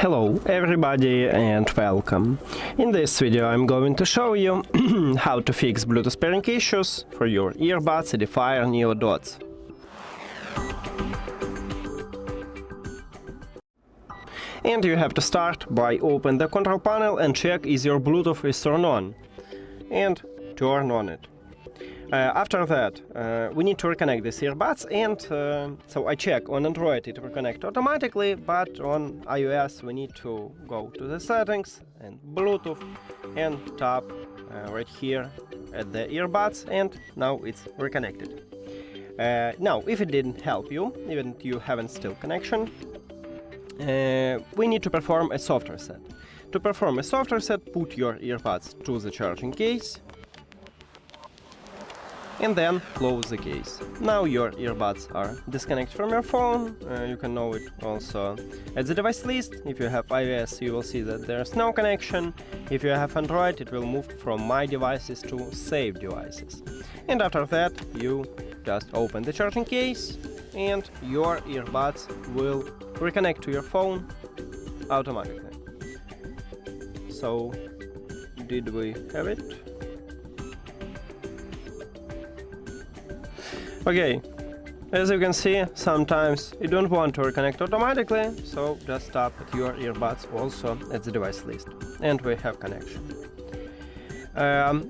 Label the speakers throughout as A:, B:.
A: Hello everybody and welcome. In this video I'm going to show you how to fix Bluetooth pairing issues for your earbuds EDIFIER NeoDots. And you have to start by open the control panel and check is your Bluetooth is turned on and turn on it. After that, we need to reconnect these earbuds, and so I check on Android it reconnect automatically, but on iOS we need to go to the settings and Bluetooth and tap right here at the earbuds, and now it's reconnected. Now, if it didn't help you, even if you haven't still connection, we need to perform a soft reset. To perform a soft reset, put your earbuds to the charging case and then close the case. Now your earbuds are disconnected from your phone. You can know it also at the device list. If you have iOS, you will see that there's no connection. If you have Android, it will move from My Devices to Save Devices. And after that, you just open the charging case and your earbuds will reconnect to your phone automatically. So, did we have it? Okay, as you can see, sometimes you don't want to reconnect automatically, so just tap at your earbuds also at the device list, and we have connection.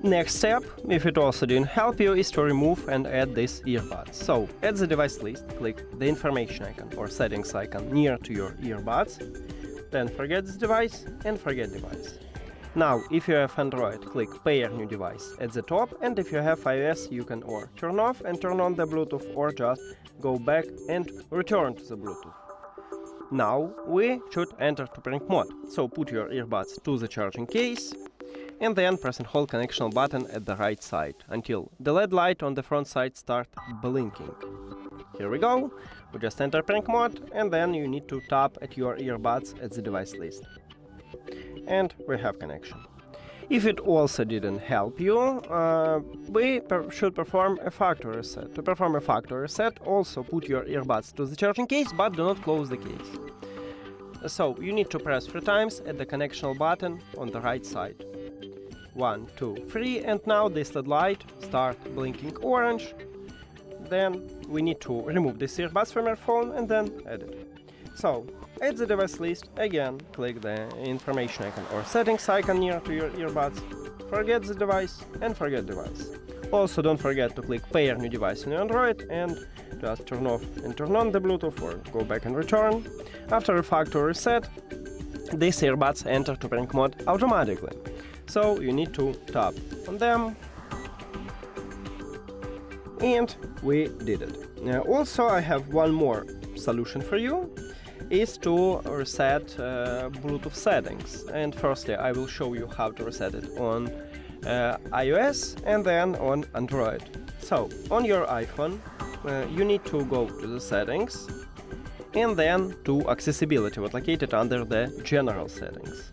A: Next step, if it also didn't help you, is to remove and add these earbuds. So, at the device list, click the information icon or settings icon near to your earbuds, then forget this device and forget device. Now, if you have Android, click Pair New Device at the top, and if you have iOS, you can or turn off and turn on the Bluetooth, or just go back and return to the Bluetooth. Now, we should enter to pairing mode, so put your earbuds to the charging case, and then press and hold connection button at the right side, until the LED light on the front side starts blinking. Here we go, we just enter pairing mode, and then you need to tap at your earbuds at the device list. And we have connection. If it also didn't help you, we should perform a factory reset. To perform a factory reset, also put your earbuds to the charging case, but do not close the case. So you need to press 3 times at the connection button on the right side. 1, 2, 3, and now this LED light starts blinking orange. Then we need to remove the earbuds from your phone and then add it. So, at the device list, again, click the information icon or settings icon near to your earbuds, forget the device and forget device. Also, don't forget to click Pair New Device on your Android and just turn off and turn on the Bluetooth or go back and return. After a factory reset, these earbuds enter to pairing mode automatically. So, you need to tap on them, and we did it. Now, also, I have one more solution for you. Is to reset Bluetooth settings, and firstly I will show you how to reset it on iOS and then on Android. So on your iPhone you need to go to the settings and then to accessibility, what's located under the general settings.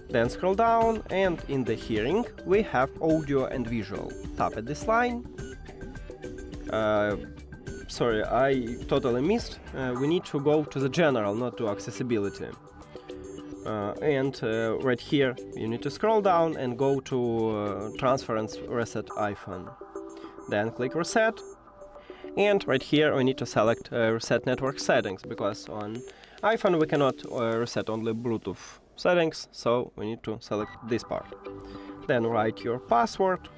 A: Then scroll down, and in the hearing we have audio and visual. Tap at this line. Sorry, I totally missed. We need to go to the general, not to accessibility. And right here, you need to scroll down and go to Transference Reset iPhone. Then click Reset. And right here, we need to select Reset Network Settings, because on iPhone we cannot reset only Bluetooth settings, so we need to select this part. Then write your password.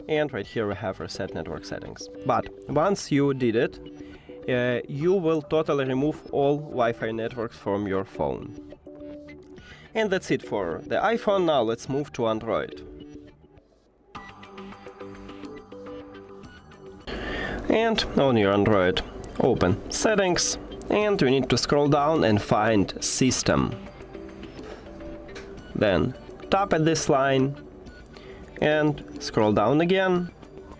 A: And right here we have Reset Network Settings. But once you did it, you will totally remove all Wi-Fi networks from your phone. And that's it for the iPhone. Now let's move to Android. And on your Android, open Settings, and you need to scroll down and find System. Then tap at this line and scroll down again.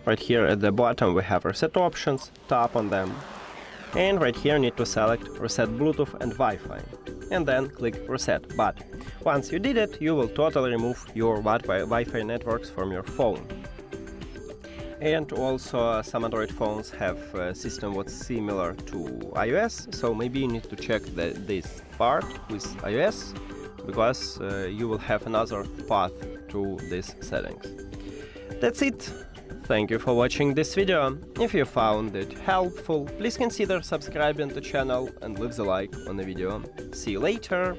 A: Right here at the bottom we have Reset Options, tap on them. And right here you need to select Reset Bluetooth and Wi-Fi. And then click Reset. But once you did it, you will totally remove your Wi-Fi networks from your phone. And also some Android phones have a system what's similar to iOS, so maybe you need to check this part with iOS, because you will have another path to these settings. That's it. Thank you for watching this video. If you found it helpful, please consider subscribing to the channel and leave the like on the video. See you later!